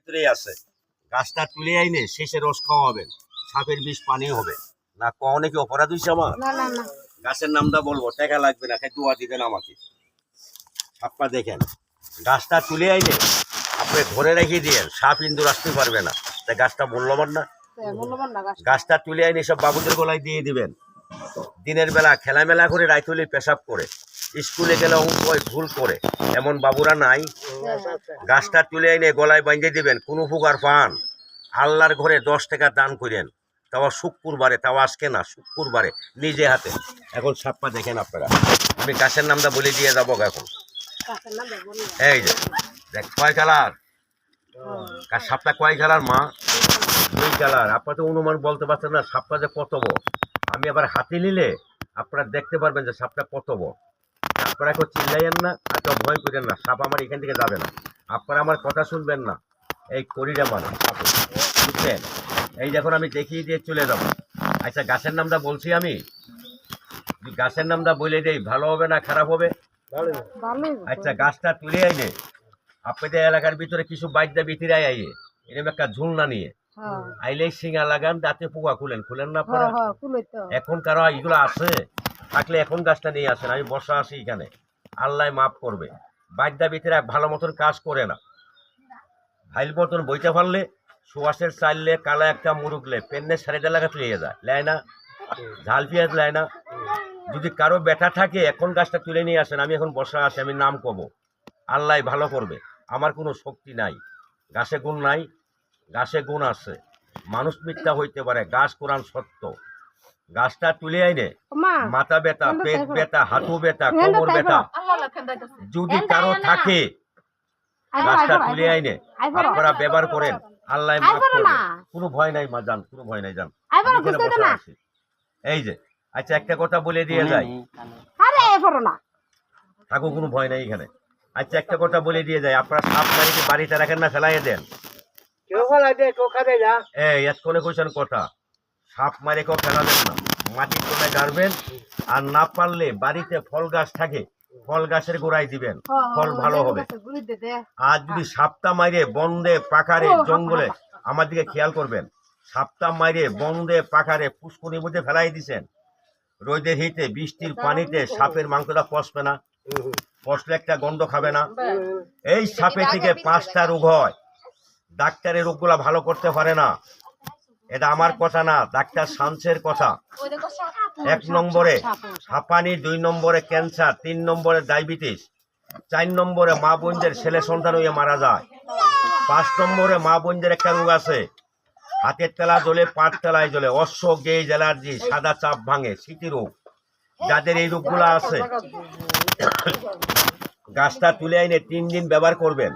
ভিতরেই আছে। গাছটা তুলে আইনে শেষে রস খাওয়াবেন, সাপের বিষ পানি হবে না। অনেকে অপরাধ হয়েছে আমার। গাছের নামটা বলবো, টাকা লাগবে না, খাই দোয়া দিবেন আমাকে। সাপটা দেখেন, গাছটা তুলে আইনে আপনি ধরে রেখে দিয়ে সাপ ইন্দুর আসতে পারবে না। তাই গাছটা মূল্যবান না? গাছটা তুলে আইনে সব বাবুদের গলায় দিয়ে দিবেন। দিনের বেলা খেলামেলা করে রাইতুলি পেশাব করে, স্কুলে গেলে অঙ্ক ভুল করে, এমন বাবুরা নাই? গাছটা তুলে এনে গলায় বাঁধে দিবেন। কোনো উপকার পান, আল্লাহর ঘরে 10 টাকা দান করেন, তাও শুক্রবারে, তাও আজকে না, শুক্রবারে নিজে হাতে। এখন সাপটা দেখেন আপনারা, আমি গাছের নামটা বলে দিয়ে যাবো এখন। এই যে দেখ, কয় কালার সাপটা, কয় কালার মা? 2 কালার। আপনারা তো অনুমান বলতে পারছেন না সাপটা যে কত বড়। আমি আবার হাতে নিলে আপনারা দেখতে পারবেন যে সাপটা কত বড়। আপনারা কেউ চিল্লাইয়েন না, এত ভয় করেন না, সাপ আমার এখান থেকে যাবে না। আপনারা আমার কথা শুনবেন না, এই করিটা মানে বুঝছেন? এই যখন আমি দেখিয়ে দিয়ে চলে যাব। আচ্ছা, গাছের নামটা বলছি আমি, গাছের নামটা বলে দেই, ভালো হবে না খারাপ হবে? আচ্ছা, গাছটা তুলে আইনে আপনাদের এলাকার ভিতরে কিছু বাইদ্যা ভিতরে আইয়ে এরকম একটা ঝুলনা নিয়ে আইলে সিঙ্গা লাগান, দাঁতে পোকা খুলেন না আপনারা? এখন কারো এগুলো আছে থাকলে এখন গাছটা নিয়ে আসেন, আমি বসা আছি এখানে, আল্লাহ মাফ করবে। বাইদ্যা ভিতরে ভালো মতন কাজ করে না, ভাইল মতন বইতে পারলে সুয়াশের চাইলে কালা একটা মুরুগলে পেন্নে 4.5 লাখ তুলে যায়, লেয় না? ঝাল পেঁয়াজ লেয় না? যদি কারো ব্যথা থাকে এখন গাছটা তুলে নিয়ে আসেন, আমি এখন বসা আছি, আমি নাম কব, আল্লাহ ভালো করবে। আমার কোনো শক্তি নাই, গাছে গুণ নাই, গাছে গুণ আছে। মানুষ মিথ্যা হইতে পারে, গাছ কোরআন সত্য। গাছটা তুলে আইনে মাথা ব্যথা, পেট ব্যথা, হাঁটু ব্যথা, কোমর ব্যথা যদি কারো থাকে, গাছটা তুলে আইনে আপনারা ব্যবহার করেন, আল্লাহ মাফ করবে। কোনো ভয় নাই মা, যান, কোনো ভয় নাই, যান। এই যে আচ্ছা, একটা কথা বলে দিয়ে যাই, থাকো, কোনো ভয় নাই এখানে। আচ্ছা, একটা কথা বলে দিয়ে যায়, আপনারা সাপ মারিতে বাড়িতে রাখেন না, ফেলাইয়ে দেন? এই এতক্ষণে কইছেন কথা, সাপ মারে কেউ ফেলা দেন না, মাটির তলায় গাড়বেন। আর না পারলে বাড়িতে ফল গাছ থাকে, ফল গাছের গোড়ায় দিবেন, ফল ভালো হবে। আর যদি সাপটা মাইরে বন্দে পাকারে জঙ্গলে, আমার দিকে খেয়াল করবেন, সাপটা মাইরে বন্দে পাকারে পুষ্করির মধ্যে ফেলাই দিছেন, রোদে হিতে বৃষ্টির পানিতে সাপের মাংসটা পচবে না? পচলে একটা গন্ধ খাবে না? এই সাপের থেকে 5টা রোগ হয়, ডাক্তারের রোগগুলা ভালো করতে পারে না। এটা আমার কথা না, ডাক্তার সানসের কথা। 1 নম্বরে হাঁপানি, 2 নম্বরে ক্যান্সার, 3 নম্বরে ডায়াবেটিস, 4 নম্বরে মা বোনদের ছেলে সন্তান হয়ে মারা যায়, 5 নম্বরে মা বোনদের একটা রোগ আছে, হাতের তেলা জ্বলে, পাট তেলায় জ্বলে, অশ্ব গেজ, অ্যালার্জি, সাদা চাপ ভাঙে, স্মৃতি রোগ। যাদের এই রোগগুলো আছে, গাছটা তুলে এনে 3 দিন ব্যবহার করবেন,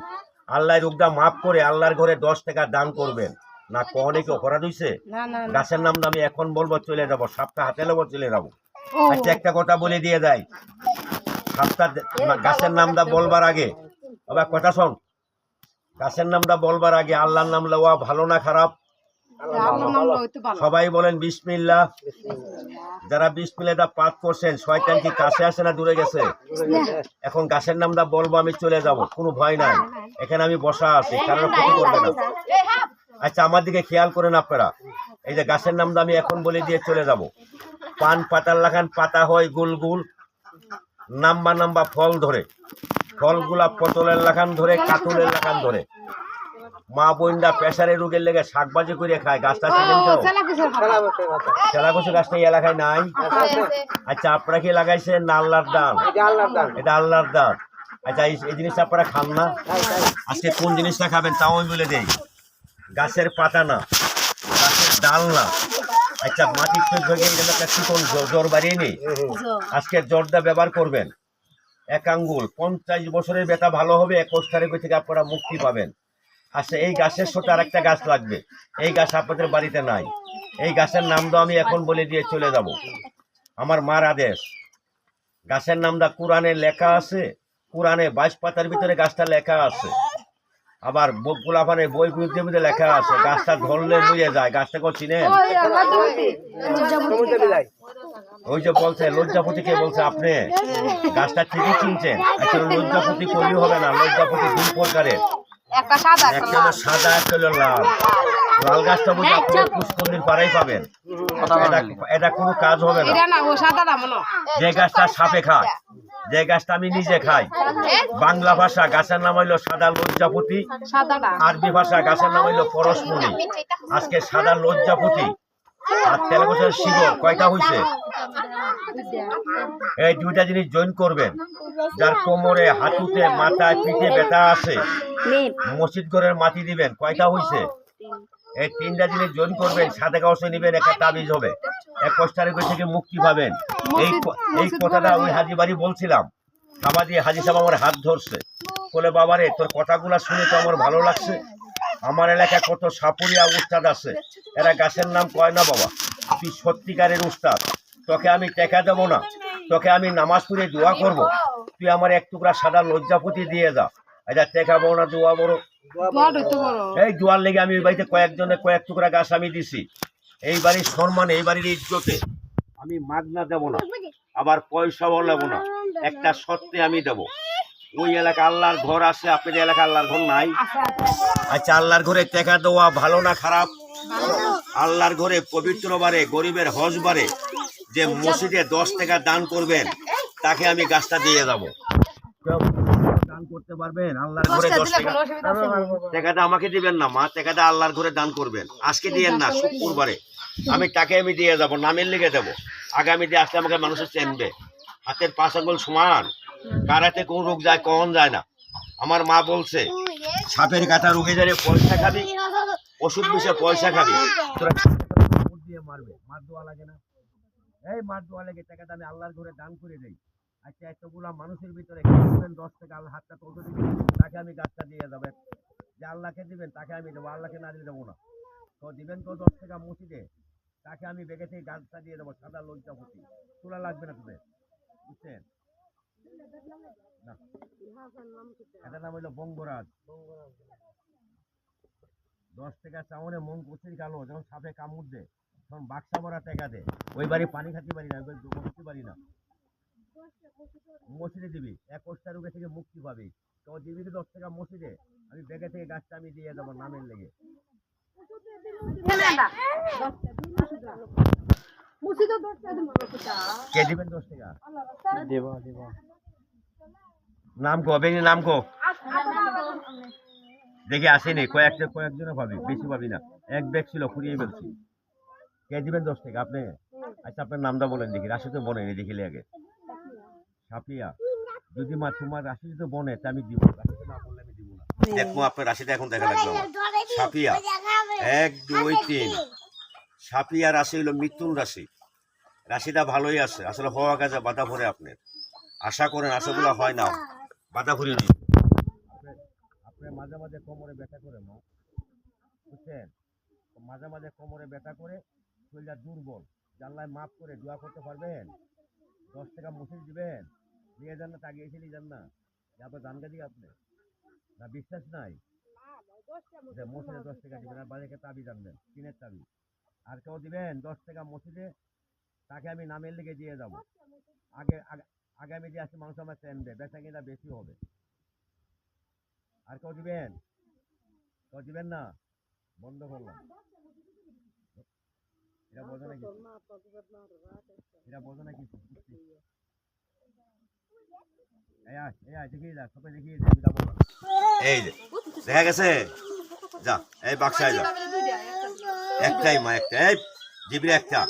আল্লাহ রোগটা মাফ করে আল্লাহর ঘরে 10 টাকা দান করবেন না। অনেকে অপরাধ হয়েছে। গাছের নামটা আমি এখন বলবো, চলে যাবো, সাপটা হাতে নেবো, চলে যাবো। আচ্ছা, একটা কথা বলে দিয়ে যাই, সাপটা গাছের নামটা বলবার আগে, আবার কথা শোন, গাছের নামটা বলবার আগে আল্লাহর নাম লওয়া ভালো না খারাপ? সবাই বলেন বিসমিল্লাহ। যারা বিসমিল্লাহটা পাঠ করছেন, শয়তান কি কাছে আসে না দূরে গেছে? এখন গাছের নামটা বলবো, আমি চলে যাব, কোনো ভয় নাই, এখানে আমি বসা আছি, কারণ ক্ষতি করবে না। আচ্ছা, আমার দিকে খেয়াল করেন আপনারা, এই যে গাছের নামটা আমি এখন বলে দিয়ে চলে যাব। পান পাতার লাগান পাতা হয় গুল গুল, নাম্বা নাম্বা ফল ধরে, ফলগুলা পটলের লাগান ধরে, কাঁঠালের লাগান ধরে। মা বোনরা প্রেসারের রোগের লেগে শাকবাজি করে খায়, গাছটা ছিলেন তো? চেলাকুচি গাছটা এই এলাকায় নাই? আচ্ছা, আপনারা কি লাগাইছেন না আল্লাহর দান? এটা আল্লাহর দান। আচ্ছা, এই জিনিসটা আপনারা খান না? আজকে কোন জিনিসটা খাবেন তাও আমি বলে দেই, গাছের পাতা না, গাছের ডাল না। আচ্ছা, মাটির একটা চিকন জ্বর বাড়িয়ে নেই, আজকে জ্বরটা ব্যবহার করবেন। 1 আঙ্গুল, 50 বছরের ব্যথা ভালো হবে, 21 তারিখ থেকে আপনারা মুক্তি পাবেন। আচ্ছা, এই গাছের সাথে আর একটা গাছ লাগবে, এই গাছ আপনাদের বাড়িতে নাই। এই গাছের নামটা আমি এখন বলে দিয়ে চলে যাব, আমার মার আদেশ। গাছের নামটা কোরআনে লেখা আছে, কোরআনে 22 পাতার ভিতরে গাছটা লেখা আছে। আবার গোলাপানের বই গুলিতে লেখা আছে, গাছটা ধরলে বুঝে যায়। গাছটা কেউ চিনেন? ওই যে বলছে লজ্জাপতি, কে বলছে? আপনি গাছটা ঠিকই চিনছেন। আসলে লজ্জাপতি করলেও হবে না, লজ্জাপতি 2 প্রকারের, একটা সাদা একটা হলো সাদা, একটা হলো লাল। লাল গাছটা বলতে আপনার পুষ্করণীর পাড়াই পাবেন। এটা কোনো কাজ হবে না। এটা না ও সাদাটা মনে যে গাছটা সাপে খায়, যে গাছটা আমি নিজে খাই। বাংলা ভাষা গাছের নাম হইলো সাদা লজ্জাপতি, সাদাটা আরবি ভাষা গাছের নাম হইলো পরশমণি। আজকে সাদা লজ্জাপতি আর তেলবছর শিকড় কয়টা হইছে? এই দুইটা জিনিস জয়েন করবেন। যার কোমরে, হাঁটুতে, মাথায়, পিঠে ব্যথা আছে, মসজিদ ঘরের মাটি দিবেন। কয়টা হইছে? এই তিনটা জিনিস জয়েন করবেন, সাদা কাগজে নিবেন, একটা তাবিজ হবে। 21 তারিখ থেকে মুক্তি পাবেন। এই কথাটা ওই হাজি বাড়ি বলছিলাম, খাবা দিয়ে হাজি সাহেব আমার হাত ধরছে, বলে বাবারে তোর কথাগুলো শুনে তো আমার ভালো লাগছে। আমার এলাকায় কত সাপুরিয়া উস্তাদ আছে, এরা গাছের নাম কয় না বাবা। তুই সত্যিকারের উস্তাদ, তোকে আমি টাকা দেবো না, তোকে আমি নামাজ পড়ে দোয়া করব। তুই আমার এক টুকরা সাদা লজ্জাপতি দিয়ে যা। এটা টাকা বড় না দোয়া বড়? এই দোয়ার লেগে আমি ওই বাড়িতে কয়েক টুকরা গাছ আমি দিছি। এই বাড়ির সম্মানে, এই বাড়ির ইজ্জতে আমি মাগনা দেব না, আবার পয়সাও নেব না, একটা সত্যি আমি দেব। ওই এলাকা আল্লাহর ঘর আছে, আপনাদের এলাকা আল্লাহর ঘর নাই? আচ্ছা, আল্লাহর ঘরে টাকা দেওয়া ভালো না খারাপ? আল্লাহর ঘরে পবিত্র বারে, গরিবের হজ বারে যে মসজিদে 10 টাকা দান করবেন, তাকে আমি গাছটা দিয়ে যাবো। দান করতে পারবেন? আল্লাহর ঘরে 10 টাকা টাকাটা আমাকে দিবেন না মা, টাকাটা আল্লাহর ঘরে দান করবেন। আজকে দিয়েন না, শুক্রবারে আমি তাকে আমি দিয়ে যাবো, নামের লিখে দেবো। আগামীতে আসলে আমাকে মানুষের চেনবে। হাতের 5 আঙ্গুল সমান, কারাতে কোন রোগ যায় কখন যায় না। আমার মা বলছে সাপের কাটা রোগে যারে পয়সা খাবি, ওষুধ বিষে পয়সা খাবি, তোরা দিয়ে মারবে। মার দোয়া লাগে না? এই মার দোয়া লাগে, টাকাটা আমি আল্লাহর ঘরে দান করে দেই। আচ্ছা, এতগুলা মানুষের ভিতরে 10 টাকা আল্লাহ হাতটা তুলতে দিবেন, তাকে আমি গাছটা দিয়ে যাবো। যে আল্লাহকে দিবেন তাকে আমি দেবো, আল্লাহকে না দিলে দেবো না। তো দিবেন তো 10 টাকা মসজিদে, তাকে আমি বেগে থেকে গাছটা দিয়ে দেবো, সাদা লজ্জাপতি। তোলা লাগবে না তোদের, বুঝছেন? না, এটার নাম হইলো বঙ্গরাজ। 10 টাকা চাউনে মন কুচির কালো, যখন সাপে কামড় দেয় তখন বাক্সা ভরা টাকা দেয়। ওই বাড়ি পানি খাতে পারি না, বসতে পারি না। মসজিদে দিবি, 21টা রোগে থেকে মুক্তি পাবি। তো দিবি 10 টাকা মসজিদে, আমি বেগে থেকে গাছটা আমি দিয়ে দেবো নামের লেগে। কে দিবেন 10 টাকা? নাম কো, বেনি নাম কো দেখে আসেনি, কয়েকজনে পাবি, বেশি পাবি না। এক ব্যাগ ছিল, ফুরিয়ে ফেলছি। কে দিবেন 10 টাকা আপনি? আচ্ছা, আপনার নামটা বলেন দেখি। রাশি তো বনেনি, দেখিলে আগে। সাফিয়া, যদি মা তোমার রাশি তো বনে তা আমি দিব, রাশিতে না বললে আমি দিব না। দেখবো আপনার রাশিটা এখন দেখা লাগবে আমার। সাফিয়া 1 2 3, সাফিয়া রাশি হলো মিথুন রাশি। রাশিটা ভালোই আছে, আসলে হওয়া কাজে বাধা পড়ে। আপনি আশা করেন, আশাগুলো হয় না, বাধা পড়ে নেই। আপনার মাঝে মাঝে কোমরে ব্যথা করে মা, বুঝছেন? মাঝে মাঝে কোমরে ব্যথা করে, শরীরটা দুর্বল। জানলায় মাফ করে দোয়া করতে পারবেন? 10 টাকা মসজিদ দিবেন, নিয়ে যান না, তাগিয়েছিলি যান না। আপনার দানকে দিই আপনি না, বিশ্বাস নাই? মসজিদে 10 টাকা দিবেন, আর বাড়িকে তাবি জানবেন, কিনের তাবি। আর কেউ দিবেন 10 টাকা মসজিদে, তাকে আমি নামের লিগে দিয়ে যাবো। আগামী দিয়ে আসলে মানুষ আমার চেনবে, বেচা কিনা বেশি হবে। আর কেউ দিবেন? কেউ দিবেন না? বন্ধ করলাম। এটা বোঝো নাকি? এটা বোঝো নাকি? দেখিয়ে যা, সবাই দেখিয়ে যা, আমি যাবো না। এই যে দেখা গেছে, যা এই বাক্সায় যা। একটাই মা, একটা এই জিবরে একটা।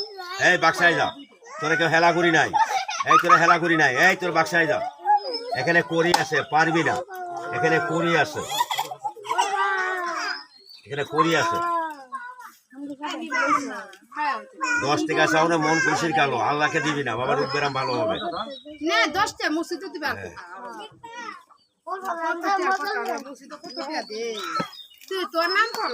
এই বাক্সায় যা, তোরা কেউ হেলা করি নাই। এই তোরা হেলা করি নাই, এই তোর বাক্সায় যা। এখানে করি আছে, পারবি না। এখানে করি আছে, এখানে করি আছে। 10 টাকা চাউনে মন খুশির কালো, আল্লাহকে দিবি না, বাবার রূপ বেরাম ভালো হবে না। 10 টাকা মসজিদে দিবা, তোর নাম কর।